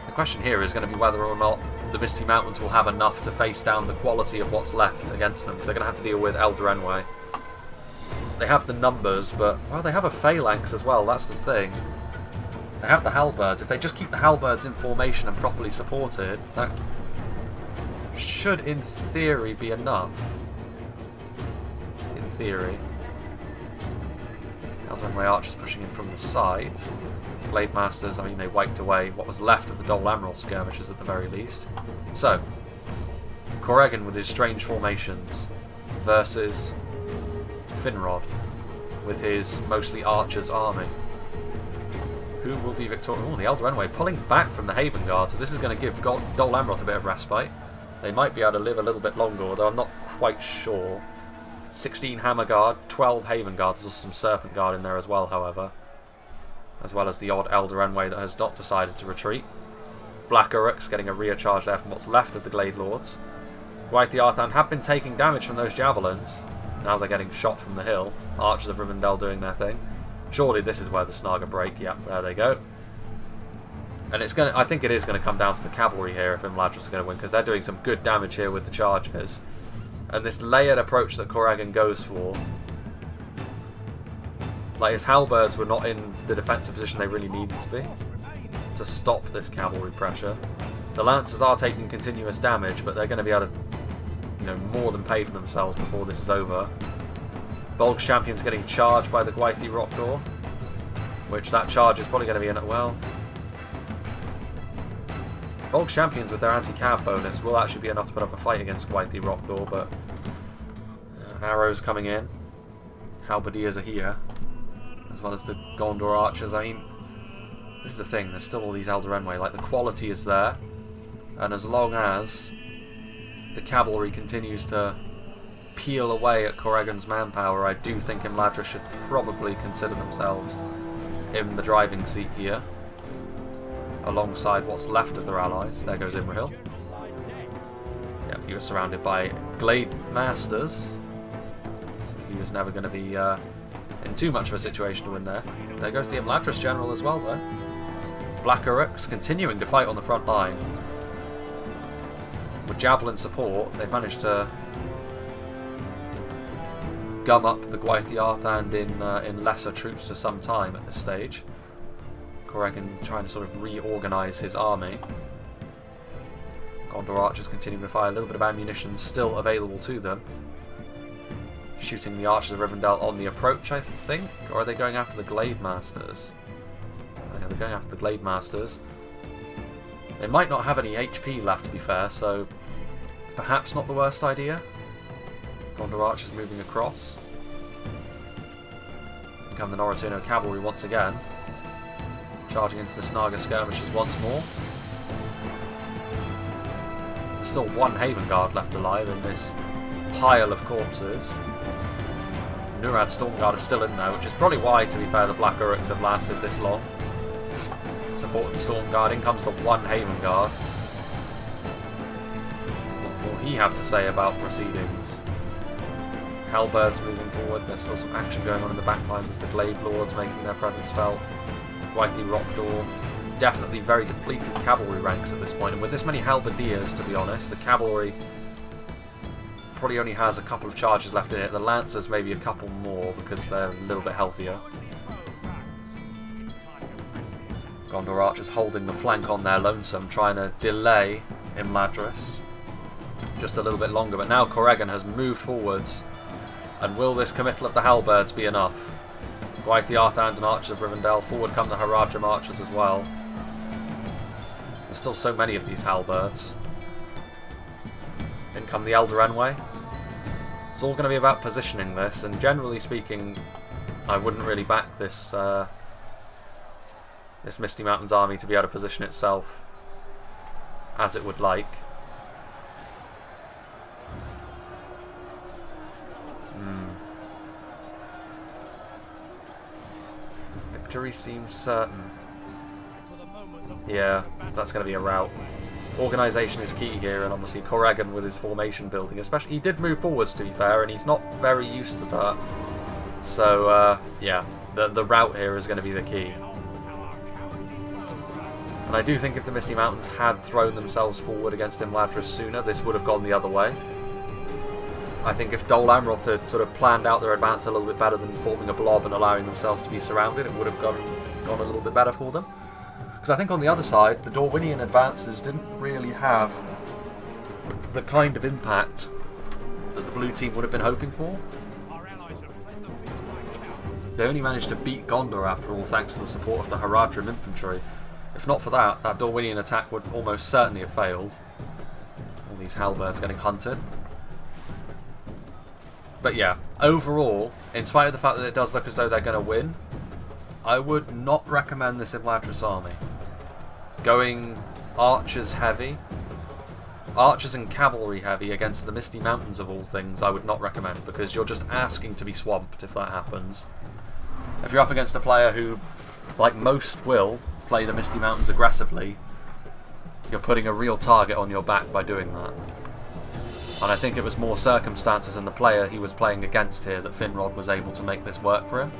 The question here is going to be whether or not the Misty Mountains will have enough to face down the quality of what's left against them, because they're going to have to deal with Eldarenway. They have the numbers, but, well, they have a phalanx as well, that's the thing. They have the halberds. If they just keep the halberds in formation and properly supported, that should, in theory, be enough. In theory. Eldarenway archers pushing in from the side. Blade Masters, I mean, they wiped away what was left of the Dol Amroth skirmishes at the very least. So, Corrigan with his strange formations versus Finrod with his mostly archers army. Who will be victorious? Oh, the Eldarenway pulling back from the Haven Guard, so this is going to give Dol Amroth a bit of respite. They might be able to live a little bit longer, although I'm not quite sure. 16 Hammer Guard, 12 Haven Guards, there's some Serpent Guard in there as well, however. As well as the odd Eldarenway that has not decided to retreat. Black Uruks getting a rear charge there from what's left of the Glade Lords. Gwaith Arthan have been taking damage from those javelins. Now they're getting shot from the hill. Archers of Rivendell doing their thing. Surely this is where the Snaga break. Yep, there they go. And it's going to, I think it is going to come down to the cavalry here if Imladris are going to win, because they're doing some good damage here with the charges. And this layered approach that Corrigan goes for, like, his halberds were not in the defensive position they really needed to be to stop this cavalry pressure. The Lancers are taking continuous damage, but they're going to be able to, you know, more than pay for themselves before this is over. Bolg's Champion's getting charged by the Gwaith Rock Door, which that charge is probably going to be in, well, Bolg's Champions with their anti-cav bonus will actually be enough to put up a fight against Gwaith Rock Door, but arrows coming in. Halberdiers are here, as well as the Gondor archers. I mean, this is the thing, there's still all these Eldarenway, like, the quality is there, and as long as the cavalry continues to peel away at Corrigan's manpower, I do think Imladris should probably consider themselves in the driving seat here, alongside what's left of their allies. There goes Imrahil. Yep, he was surrounded by Glade Masters, so he was never going to be in too much of a situation to win there. There goes the Imladris general as well, though. Black Uruks continuing to fight on the front line. With javelin support, they've managed to gum up the Gwaith Arthan in lesser troops for some time at this stage. Corrigan trying to sort of reorganise his army. Gondor archers continuing to fire, a little bit of ammunition still available to them. Shooting the archers of Rivendell on the approach, I think? Or are they going after the Glade Masters? Yeah, they're going after the Glade Masters. They might not have any HP left, to be fair, so perhaps not the worst idea. Gondor archers moving across. Here come the Noratuno cavalry once again. Charging into the Snaga skirmishers once more. There's still one Haven Guard left alive in this pile of corpses. Nurad Stormguard is still in there, which is probably why, to be fair, the Black Uruks have lasted this long. Support the Stormguard. In comes the one Haven Guard. What will he have to say about proceedings? Halberds moving forward. There's still some action going on in the back lines with the Glade Lords making their presence felt. Gwaith Rock Door. Definitely very depleted cavalry ranks at this point. And with this many Halberdiers, to be honest, the cavalry probably only has a couple of charges left in it. The Lancers maybe a couple more because they're a little bit healthier. Gondor archers holding the flank on their lonesome, trying to delay Imladris just a little bit longer. But now Corrigan has moved forwards. And will this committal of the Halberds be enough? Gwaith Arthan and archers of Rivendell. Forward come the Harad archers as well. There's still so many of these Halberds. In come the Eldarenway. It's all going to be about positioning this, and generally speaking, I wouldn't really back this this Misty Mountains army to be able to position itself as it would like. Victory seems certain. Yeah, that's going to be a rout. Organisation is key here, and obviously Corrigan with his formation building, especially, he did move forwards to be fair, and he's not very used to that. So yeah, the route here is going to be the key. And And I do think if the Misty Mountains had thrown themselves forward against Imladris sooner, this would have gone the other way. I think if Dol Amroth had sort of planned out their advance a little bit better than forming a blob and allowing themselves to be surrounded, it would have gone a little bit better for them. Because I think on the other side, the Dorwinion advances didn't really have the kind of impact that the blue team would have been hoping for. They only managed to beat Gondor after all thanks to the support of the Haradrim infantry. If not for that, that Dorwinion attack would almost certainly have failed. All these halberds getting hunted. But yeah, overall, in spite of the fact that it does look as though they're going to win, I would not recommend this Imladris army. Going archers heavy, archers and cavalry heavy against the Misty Mountains of all things, I would not recommend, because you're just asking to be swamped if that happens. If you're up against a player who, like most will, play the Misty Mountains aggressively, you're putting a real target on your back by doing that. And I think it was more circumstances and the player he was playing against here that Finrod was able to make this work for him.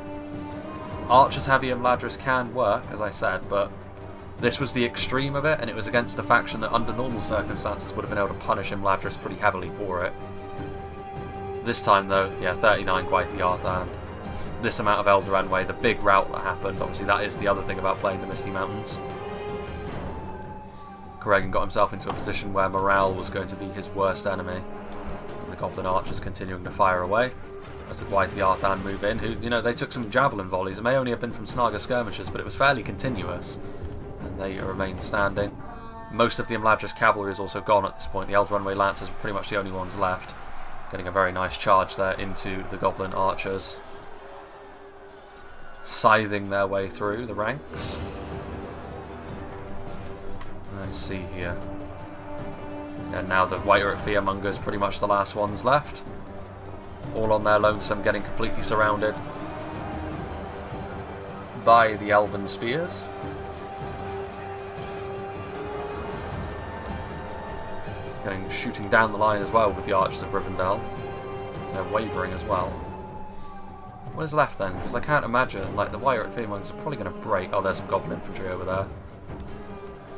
Archers heavy Imladris can work, as I said, but this was the extreme of it, and it was against a faction that under normal circumstances would have been able to punish Imladris pretty heavily for it. This time though, yeah, 39 quite the Arthan. This amount of Eldarenway, the big rout that happened, obviously that is the other thing about playing the Misty Mountains. Corrigan got himself into a position where morale was going to be his worst enemy. And the Goblin Archers continuing to fire away as the Gwaith the Arthan move in, who, you know, they took some javelin volleys. It may only have been from Snaga skirmishers, but it was fairly continuous. And they remain standing. Most of the Imladris cavalry is also gone at this point. The Eldarenway Lancers were pretty much the only ones left. Getting a very nice charge there into the Goblin Archers. Scything their way through the ranks. Let's see here. And now the Whiter Fearmonger is pretty much the last ones left. All on their lonesome, getting completely surrounded by the Elven Spears. Shooting down the line as well with the Archers of Rivendell. They're wavering as well. What is left then? Because I can't imagine, like, the Whiter Fearmongers are probably going to break. Oh, there's some Goblin infantry over there.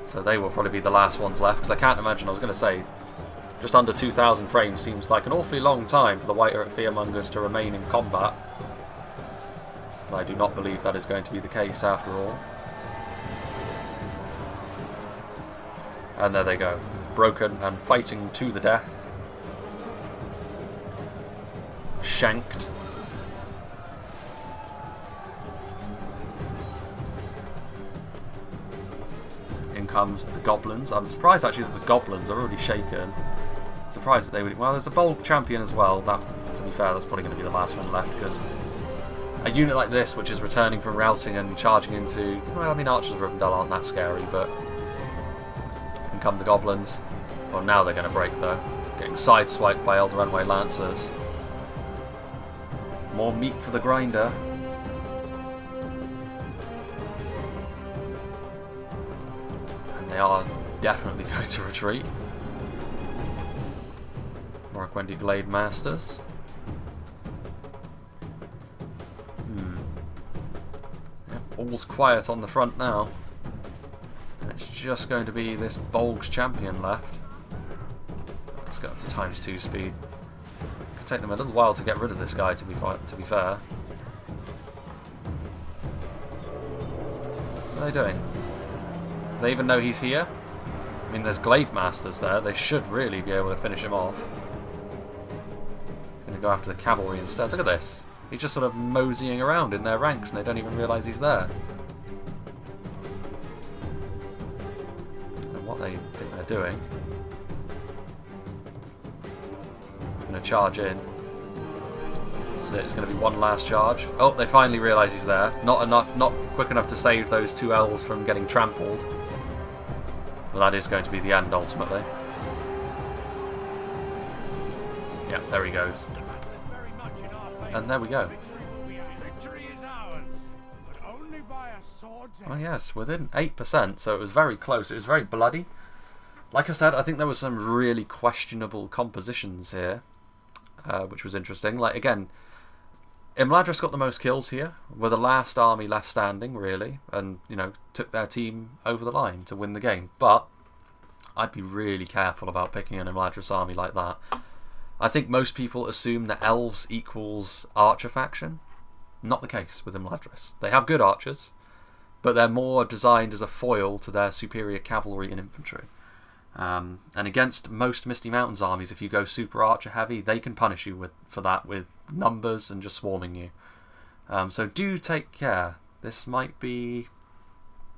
So they will probably be the last ones left, because I can't imagine, I was going to say, just under 2,000 frames seems like an awfully long time for the Whiter Fearmongers to remain in combat. But I do not believe that is going to be the case after all. And there they go. Broken and fighting to the death. Shanked. In comes the Goblins. I'm surprised actually that the Goblins are already shaken. Surprised that they would... Well, there's a bold champion as well. That, to be fair, that's probably going to be the last one left, because a unit like this, which is returning from routing and charging into... Well, I mean, Archers of Rivendell aren't that scary, but... In come the Goblins. Well, now they're going to break, though. Getting sideswiped by Eldarenway Lancers. More meat for the grinder. And they are definitely going to retreat. Moragwendi Glade Masters. Yep, all's quiet on the front now. And it's just going to be this Bolg's champion left. Let's go up to ×2 speed. Could take them a little while to get rid of this guy, to be fair. What are they doing? Do they even know he's here? I mean, there's Glade Masters there. They should really be able to finish him off. Going to go after the cavalry instead. Look at this. He's just sort of moseying around in their ranks and they don't even realise he's there. I don't know what they think they're doing. Going to charge in. So it's going to be one last charge. Oh, they finally realise he's there. Not quick enough to save those two elves from getting trampled. Well, that is going to be the end ultimately. Yeah, there he goes. And there we go. Oh yes, within 8%, so it was very close. It was very bloody. Like I said, I think there were some really questionable compositions here, which was interesting. Like, again, Imladris got the most kills here. Were the last army left standing, really, and took their team over the line to win the game. But I'd be really careful about picking an Imladris army like that. I think most people assume that elves equals archer faction. Not the case with Imladris. They have good archers, but they're more designed as a foil to their superior cavalry and infantry. And against most Misty Mountains armies, if you go super archer heavy, they can punish you for that with numbers and just swarming you. So do take care. This might be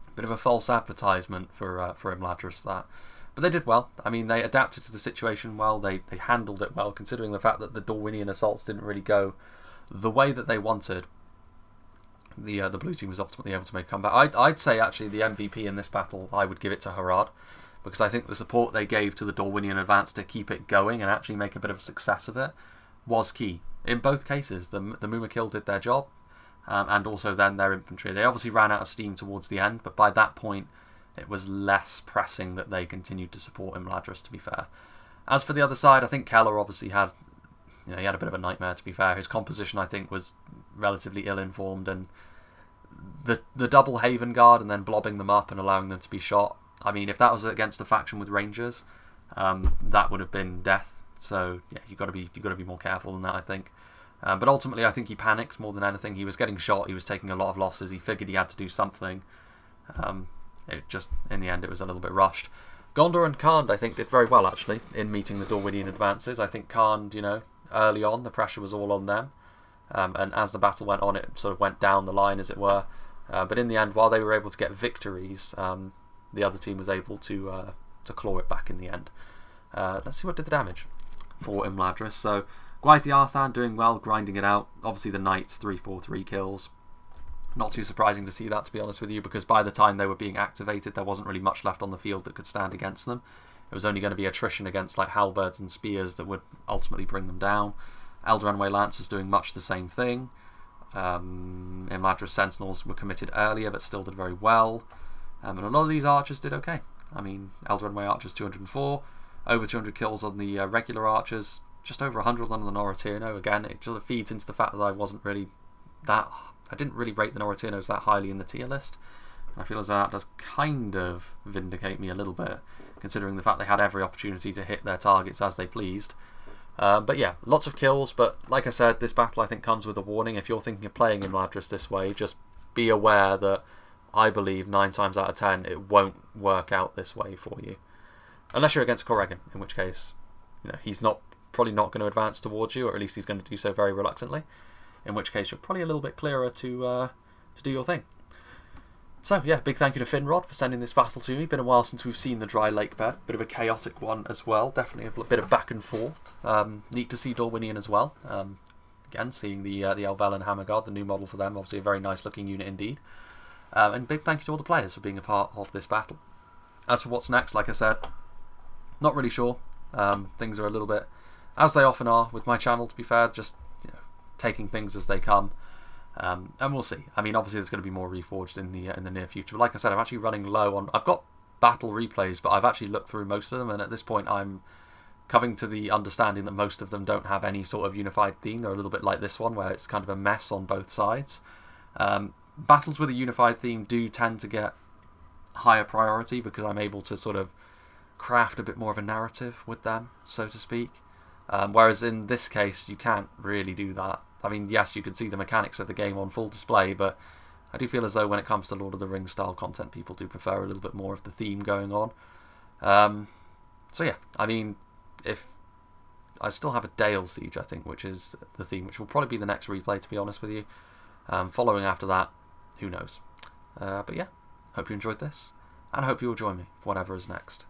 a bit of a false advertisement for Imladris, that. But they did well. I mean, they adapted to the situation well. They handled it well, considering the fact that the Dorwinion assaults didn't really go the way that they wanted. The blue team was ultimately able to make a comeback. I'd say actually the MVP in this battle, I would give it to Harad, because I think the support they gave to the Dorwinion advance to keep it going and actually make a bit of a success of it was key. In both cases, the Mumakil did their job, and also then their infantry. They obviously ran out of steam towards the end, but by that point it was less pressing that they continued to support Imladris, to be fair. As for the other side, I think Keller obviously had, he had a bit of a nightmare, to be fair. His composition, I think, was relatively ill-informed, and the double Haven Guard and then blobbing them up and allowing them to be shot, I mean, if that was against a faction with Rangers, that would have been death. So yeah, you've got to be more careful than that, I think. But ultimately, I think he panicked more than anything. He was getting shot. He was taking a lot of losses. He figured he had to do something. It just, in the end, it was a little bit rushed. Gondor and Khand, I think, did very well, actually, in meeting the Dorwinion advances. I think Khand, early on, the pressure was all on them. And as the battle went on, it sort of went down the line, as it were. But in the end, while they were able to get victories, the other team was able to claw it back in the end. Let's see what did the damage for Imladris. So, Gwaith-Yarthan doing well, grinding it out. Obviously, the Knights, 3-4-3 kills. Not too surprising to see that, to be honest with you, because by the time they were being activated, there wasn't really much left on the field that could stand against them. It was only going to be attrition against like halberds and spears that would ultimately bring them down. Eldraenway Lancers doing much the same thing. Imladris Sentinels were committed earlier, but still did very well. And a lot of these archers did okay. I mean, Eldraenway Archers 204, over 200 kills on the regular archers, just over 100 on the Noratirno. Again, it just feeds into the fact that I didn't really rate the Noratirnos that highly in the tier list. I feel as though that does kind of vindicate me a little bit, considering the fact they had every opportunity to hit their targets as they pleased. But yeah, lots of kills, but like I said, this battle I think comes with a warning. If you're thinking of playing Imladris this way, just be aware that I believe 9 times out of 10 it won't work out this way for you. Unless you're against Corrigan, in which case he's probably not going to advance towards you, or at least he's going to do so very reluctantly. In which case you're probably a little bit clearer to do your thing. So yeah, big thank you to Finrod for sending this battle to me. Been a while since we've seen the dry lake bed. Bit of a chaotic one as well. Definitely a bit of back and forth. Neat to see Dorwinion as well. Again, seeing the Elvelen Hammerguard, the new model for them. Obviously a very nice looking unit indeed. And big thank you to all the players for being a part of this battle. As for what's next, like I said, not really sure. Things are a little bit, as they often are with my channel, to be fair, just taking things as they come. And we'll see. I mean, obviously there's going to be more Reforged in the near future. But like I said, I'm actually running low on... I've got battle replays, but I've actually looked through most of them, and at this point I'm coming to the understanding that most of them don't have any sort of unified theme. They're a little bit like this one, where it's kind of a mess on both sides. Battles with a unified theme do tend to get higher priority, because I'm able to sort of craft a bit more of a narrative with them, so to speak. Whereas in this case, you can't really do that. I mean, yes, you can see the mechanics of the game on full display, but I do feel as though when it comes to Lord of the Rings style content, people do prefer a little bit more of the theme going on. So yeah, I mean, if I still have a Dale Siege, I think, which is the theme, which will probably be the next replay, to be honest with you. Following after that, who knows. But yeah, hope you enjoyed this, and I hope you will join me for whatever is next.